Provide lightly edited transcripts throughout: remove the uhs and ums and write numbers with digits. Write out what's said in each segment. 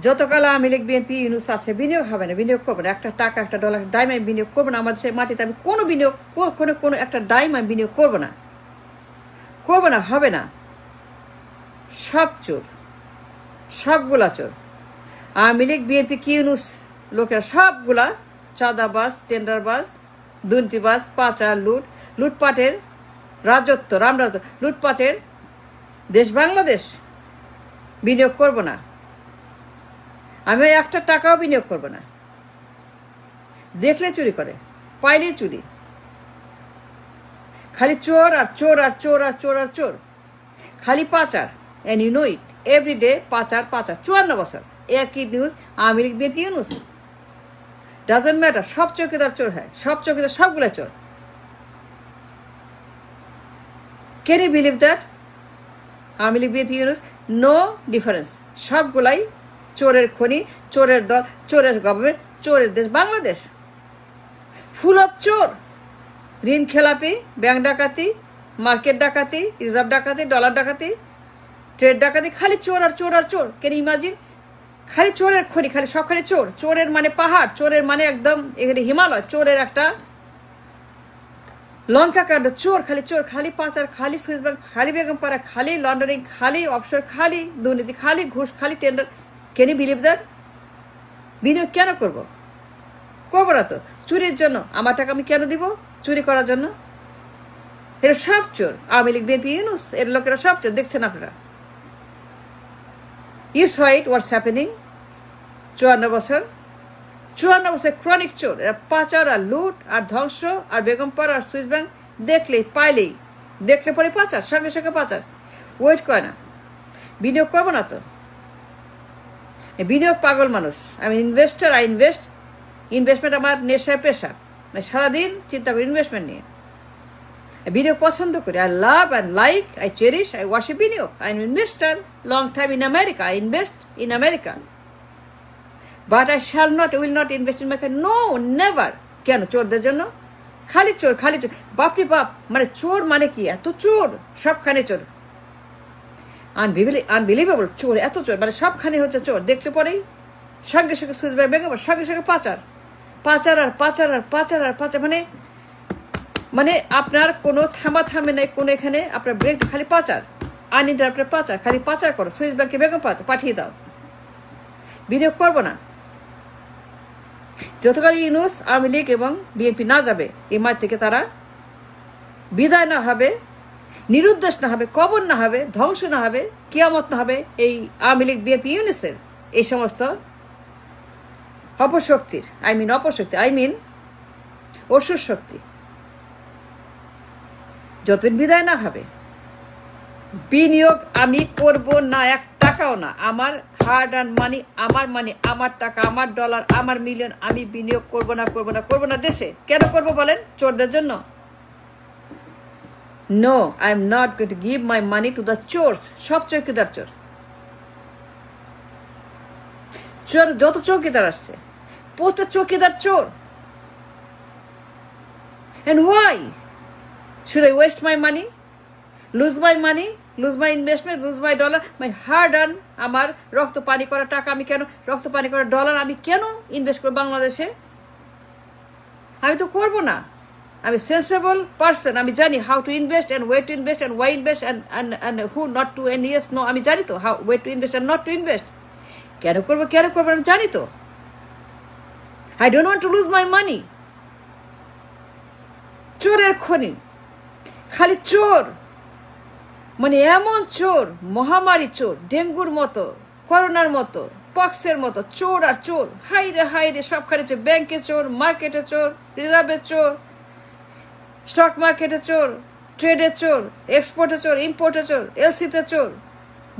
যতকাল আওয়ামী লীগ বিএনপি ইউনূস আছে বিনিয়োগ হবে না, বিনিয়োগ করবো না। একটা টাকা একটা ডলার ডাইম আমি বিনিয়োগ করবো না। আমাদের সেই মাটিতে আমি কোনো বিনিয়োগ কোনো একটা ডাইম আমি বিনিয়োগ করবো না, হবে না। সব চোর, সবগুলা চোর। আওয়ামী লীগ বিএনপি কি ইউনূস লোকেরা সবগুলা চাঁদাবাজ, টেন্ডারবাজ, দুর্নীতিবাজ, পাচার, লুটপাটের রাজত্ব, রামরাজত্ব, লুটপাটের দেশ বাংলাদেশ। বিনিয়োগ করব না, আমি একটা টাকাও বিনিয়োগ করব না। দেখলে চুরি করে, পাইলেই চুরি, খালি চোর আর চোর আর চোর আর চোর আর চোর, খালি পাচার। And you know it, everyday পাচার পাচার। 54 বছর একই news, Awami League BNP Yunus, doesn't matter. সব চৌকিদার চোর হয়, সব চৌকিদার সবগুলো চোর। Can you believe that? Awami League BNP Yunus no difference, সবগুলাই চোরের খনি, চোরের দল, চোরের গভর্নমেন্ট, চোরের দেশ বাংলাদেশ। ফুল অফ চোর। ঋণ খেলাপি, ব্যাংক ডাকাতি, মার্কেট ডাকাতি, রিজার্ভ ডাকাতি, ডলার ডাকাতি, ট্রেড ডাকাতি, খালি চোর আর চোর আর চোর। Can you imagine? খালি চোরের খনি, খালি সবখানে চোর। চোরের মানে পাহাড়, চোরের মানে একদম এখানে হিমালয়, চোরের একটা লঙ্কা কাণ্ড। চোর, খালি চোর, খালি পাচার, খালি সুইস ব্যাংক, খালি বেগমপাড়া, খালি লন্ডারিং, খালি অফশোর, খালি দুর্নীতি, খালি ঘুষ, খালি tender. Can you believe that? বিনিয়োগ কেন করব? করবো না তো। চুরির জন্য আমার টাকা আমি কেন দিব? চুরি করার জন্য? এরা সব চোর। আওয়ামী লীগ বিএনপি ইউনূস এর লোকেরা সব চোর। দেখছেন আপনারা, you saw it what's happening. 54 বছর ক্রনিক চোর। এরা পাচার আর লুট আর ধ্বংস আর বেগমপাড়া আর সুইস ব্যাংক দেখলেই পাইলেই, দেখলে পরে পাচার, সঙ্গে সঙ্গে পাচার। ওয়েট করে না, বিনিয়োগ করবো না তো। বিনিয়োগ পাগল মানুষ। আমি ইনভেস্টার, আই ইনভেস্টমেন্ট আমার নেশায় পেশা। মানে সারাদিন চিন্তা করি ইনভেস্টমেন্ট নিয়ে। বিনিয়োগ পছন্দ করি। I love and like, I cherish, I worship বিনিয়োগ। I am investor long time in America. I invest in America, but I shall not, will not invest in my country. No, never. কেন? চোরদের জন্য। খালি চোর, খালি চোর। বাপরে বাপ, মানে চোর মানে কি? এত চোর, সবখানে চোর। আনবিলিভেবল চোর, এত চোর, মানে সবখানে হচ্ছে চোর। দেখতে পরেই সঙ্গে সঙ্গে সুইচ ব্যাংক, বেগম, সঙ্গে সঙ্গে পাচার, পাচার আর পাচার আর পাচার আর পাচার। মানে আপনার কোনো থামে নাই কোনো, এখানে আপনার ব্রেক খালি পাচার, আনইন্টারাপ্টেড পাচার, খালি পাচার করো। সুইচ ব্যাংকে বেগম পাঠিয়ে দাও। বিনিয়োগ করবো না। যতকাল ইউনূস, আওয়ামী লীগ এবং বিএনপি না যাবে এই মাঠ থেকে, তারা বিদায় না হবে, নিরুদ্দেশ না হবে, কবর না হবে, ধ্বংস না হবে, কিয়ামত না হবে এই আওয়ামী লীগ বিএনপি ইউনূসের এই সমস্ত অপশক্তির, আই মিন অসুর শক্তি। যতদিন বিদায় না হবে, বিনিয়োগ আমি করব না, এক টাকাও না। আমার হার্ড আর্ন মানি, আমার টাকা, আমার ডলার, আমার মিলিয়ন, আমি বিনিয়োগ করব না দেশে। কেন করব বলেন? চোরদের জন্য? No, I am not going to give my money to the চোরস। সব চৌকিদার চোর। চোর যত চৌকিদার আসছে, প্রত্যেক চৌকিদার চোর। And why should I waste my money, lose my money, lose my investment, lose my dollar, my hard earned, আমার রক্ত পানি করা টাকা আমি কেন, রক্ত পানি করা ডলার আমি কেন ইনভেস্ট করব বাংলাদেশে? আমি তো করবো না। আমি সেন্সেবল পার্সন। আমি জানি how to invest and way to invest and why invest and who not to, and yes no. আমি জানি তো how, way to invest and not to invest. কেন করবো আমি জানি তো। I don't want to lose my money. চোরের খনি, খালি চোর। মানে এমন চোর, মহামারী চোর, ডেঙ্গুর মতো, করোনার মতো, পক্সের মতো চোর আর চোর। হাই রে সবখানে চোর। ব্যাংকে চোর, মার্কেটে চোর, রিজার্ভে চোর, স্টক মার্কেটে চোর, ট্রেডে চোর, এক্সপোর্টে চোর, ইম্পোর্টে চোর, এলসিতে চোর,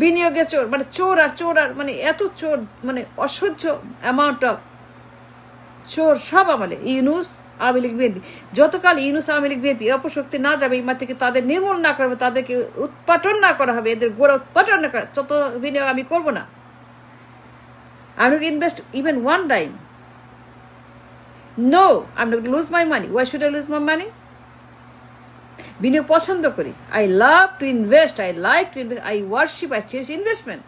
বিনিয়োগে চোর। মানে চোর আর মানে এত চোর, মানে অসহ্য অ্যামাউন্ট অফ চোর সব আমলে। ইউনূস, আওয়ামী লীগ বিএনপি, যতকাল ইউনূস, আওয়ামী লীগ বিএনপি অপশক্তি না যাবে এই মাঠ থেকে, তাদের নির্মূল না করবে, তাদেরকে উৎপাটন না করা হবে, এদের গোড়া উৎপাটন না করা, যত বিনিয়োগ আমি করবো না। I'm not invest even one dime. No, I'm not going to lose my money. Why should I lose my money? বিনিয়োগ পছন্দ করি। I love to invest, I like to invest, I worship, I chase investment.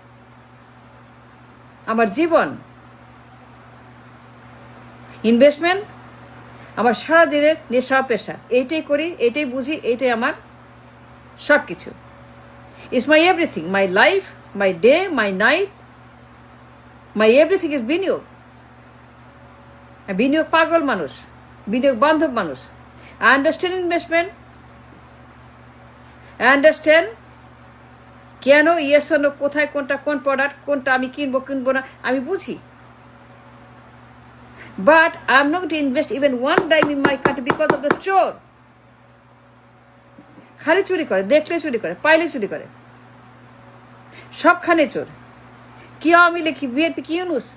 আমার জীবন, investment আমার সারাদিনের নেশা পেশা, এইটাই করি, এইটাই বুঝি, এইটাই আমার সব কিছু। It's my everything, my life, my day, my night, my everything is বিনিয়োগ। বিনিয়োগ পাগল মানুষ, বিনিয়োগ বান্ধব মানুষ। I understand investment, I understand কেন ইয়েস অন্য, কোথায় কোনটা, কোন প্রোডাক্ট কোনটা আমি কিনবো কিনবো না আমি বুঝি। But I'm not going to invest even one dime in my country because of the চোর। খালি চুরি করে, দেখলে চুরি করে, পাইলে চুরি করে, সবখানে চোর। কি আওয়ামী লীগ, কি বিএনপি, কি Yunus,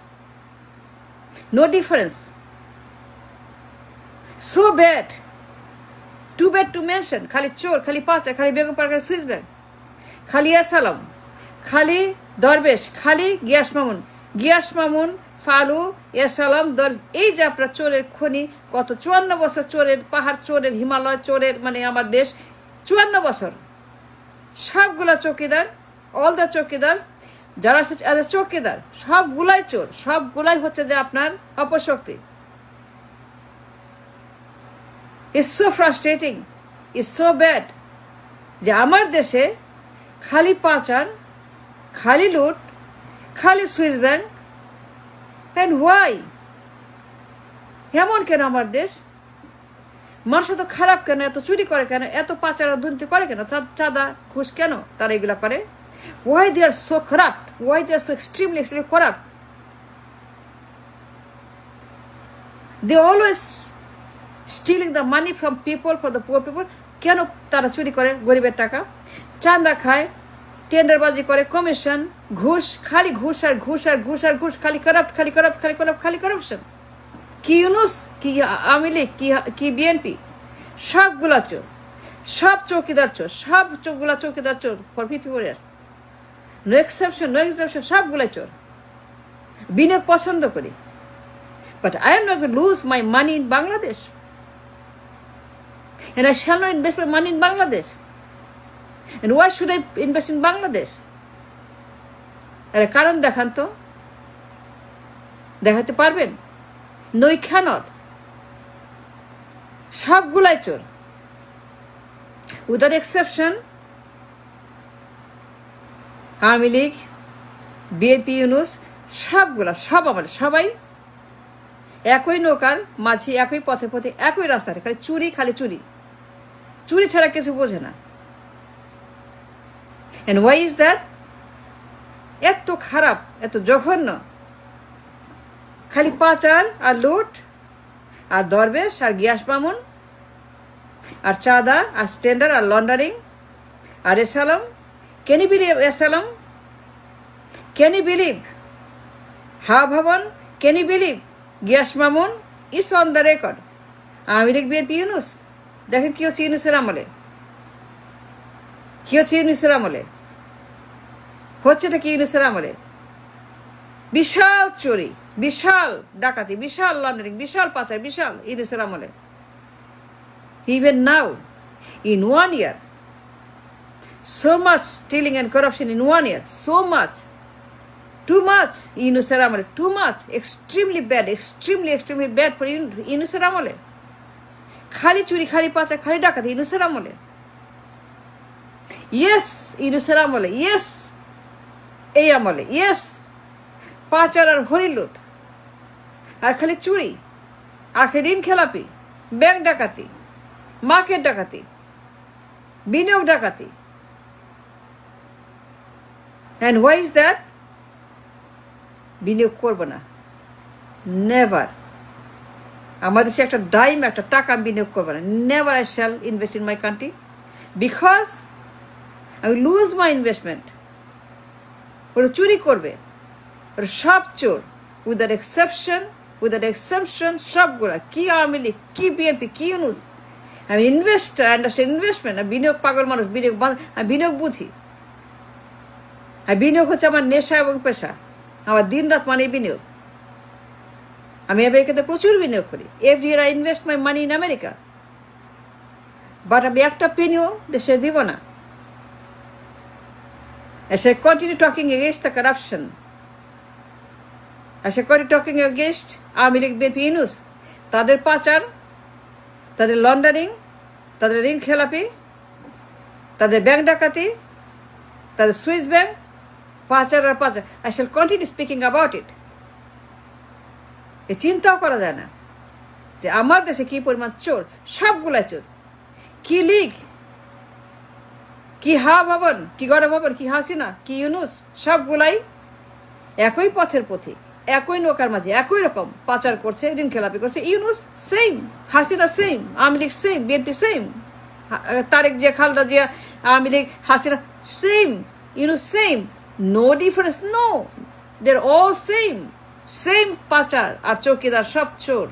no difference. So bad, too bad to mention. খালি চোর, খালি পাচার, খালি বেগম পার্কের সুইস ব্যাংক, খালি আসালাম, খালি দরবেশ, খালি গিয়াস মামুন, গিয়াস মামুন, ফালু, এসালাম দল। এই যে আপনার চোরের খনি, কত 54 বছর চোরের পাহাড়, চোরের হিমালয়, চোরের মানে আমার দেশ, 54 বছর সবগুলা চৌকিদার, অল দ্য চৌকিদার, যারা চৌকিদার সবগুলাই চোর, সবগুলাই হচ্ছে যে আপনার অপশক্তি। It's so frustrating, it's so bad যে আমার দেশে খালি পাচার, খালি লুট, খালি সুইস ব্যাংক। And why? এমন কেন আমার দেশ? মানুষ এত খারাপ কেন, এত চুরি করে কেন, এত পাচার দুর্নীতি করে কেন, চাঁদা ঘুষ কেন তারা এগুলা করে? Why they are so corrupt, why they are so extremely corrupt? They always stealing the money from people, for the poor people. কেন তারা চুরি করে গরিবের টাকা, চাঁদা খায়, টেন্ডারবাজি করে, কমিশন, ঘুষ, খালি ঘুষ আর ঘুষ আর ঘুষ আর ঘুষ, খালি করাপ্ট, খালি করাপ্ট, খালি করাপ্ট, খালি করাপশন। কি ইউনূস, কি আওয়ামী লীগ, কি বিএনপি, সবগুলা চোর, সব চৌকিদার চোর, সবগুলা চৌকিদার চোর for 54 years, no exception, no exception, সবগুলাই চোর। বিনিয়োগ পছন্দ করি, but I am not going to lose my money in Bangladesh, and I shall not invest my money in Bangladesh. And why should I invest in Bangladesh? কারণ দেখান তো, দেখাতে পারবেন? No, you cannot. সবগুলাই চোর, উইদাউট এক্সেপশন। আওয়ামী লীগ, বিএনপি, ইউনূস, সবগুলা, সব আমার সবাই একই নৌকার মাঝি, একই পথে পথে, একই রাস্তায়, খালি চুরি, খালি চুরি, চুরি ছাড়া কিছু বোঝে না। And why is that? এত খারাপ, এত জঘন্য, খালি পাচার আর লুট আর দরবেশ আর গিয়াস মামুন আর চাঁদা আর স্ট্যান্ডার আর লন্ডারিং আর এসালাম। ক্যান ইউ বিলিভ এসালাম? Can you believe Hawa Bhaban? Can you believe Giyas Mamun? Is on the record. Awami League, BNP, Yunus, দেখেন কি হচ্ছে ইউনূসের আমলে, কি হচ্ছে ইউনূসের আমলে, হচ্ছেটা কি ইউনূসের আমলে? বিশাল চুরি, বিশাল ডাকাতি, বিশাল লন্ডারিং, বিশাল পাচার, বিশাল ইউনূসের আমলে। Even now, in 1 year, so much stealing and corruption in 1 year, so much, too much, ইউনূসের আমলে, too much, extremely bad, extremely bad for ইউনূসের আমলে। খালি চুরি, খালি পাচার, খালি ডাকাতি ইউনূসের আমলে। ইয়েস, ইউনূসের আমলে, ইয়েস, এই আমলে, ইয়েস, পাচার আর হরিলুট আর খালি চুরি আর খালি ঋণ খেলাপি, ব্যাংক ডাকাতি, মার্কেট ডাকাতি, বিনিয়োগ ডাকাতি। And why is that? বিনিয়োগ করবো না, নেভার। আমাদের দেশে একটা ডাইম, একটা টাকা বিনিয়োগ করবো না, never I shall invest in my country, because I will lose my investment. ওরা চুরি করবে, ওরা সব চোর, উইদাউট এক্সেপশন, সবগুলা। কি আওয়ামী লীগ, কি বিএনপি, কি ইউনূস। আমি ইনভেস্টার, আন্ডারস্ট্যান্ড ইনভেস্টমেন্ট। আমি বিনিয়োগ পাগল মানুষ, আমি বিনিয়োগ বুঝি। আর বিনিয়োগ হচ্ছে আমার নেশা এবং পেশা, আমার দিন রাত মানে বিনিয়োগ। আমি আমেরিকাতে প্রচুর বিনিয়োগ করি। Every year I invest my money in America, but আমি একটা পেনিও দেশে দিব না। As I continue talking against the corruption আশা করি টকিং এগেইনস্ট আওয়ামী লীগ বিএনপি ইউনূস, তাদের পাচার, তাদের লন্ডারিং, তাদের ঋণ খেলাপি, তাদের ব্যাংক ডাকাতি, তাদের সুইস ব্যাংক পাচার আর পাচার। I shall continue speaking about it. এ চিন্তাও করা যায় না যে আমার দেশে কি পরিমাণ চোর, সবগুলাই চোর। কি লীগ, কি ভবন, কি গণভবন, কি হাসিনা, কি ইউনূস, সবগুলাই একই পথের পথিক, একই নৌকার মাঝে একই রকম পাচার করছে, ঋণ খেলাপি করছে। Yunus same, Hasina same, Awami League same, BNP same, Tarek Zia, Khaleda Zia, Awami League, Hasina same, Yunus same, no difference, no, they are all same, same পাচার আর চৌকিদার সব চোর।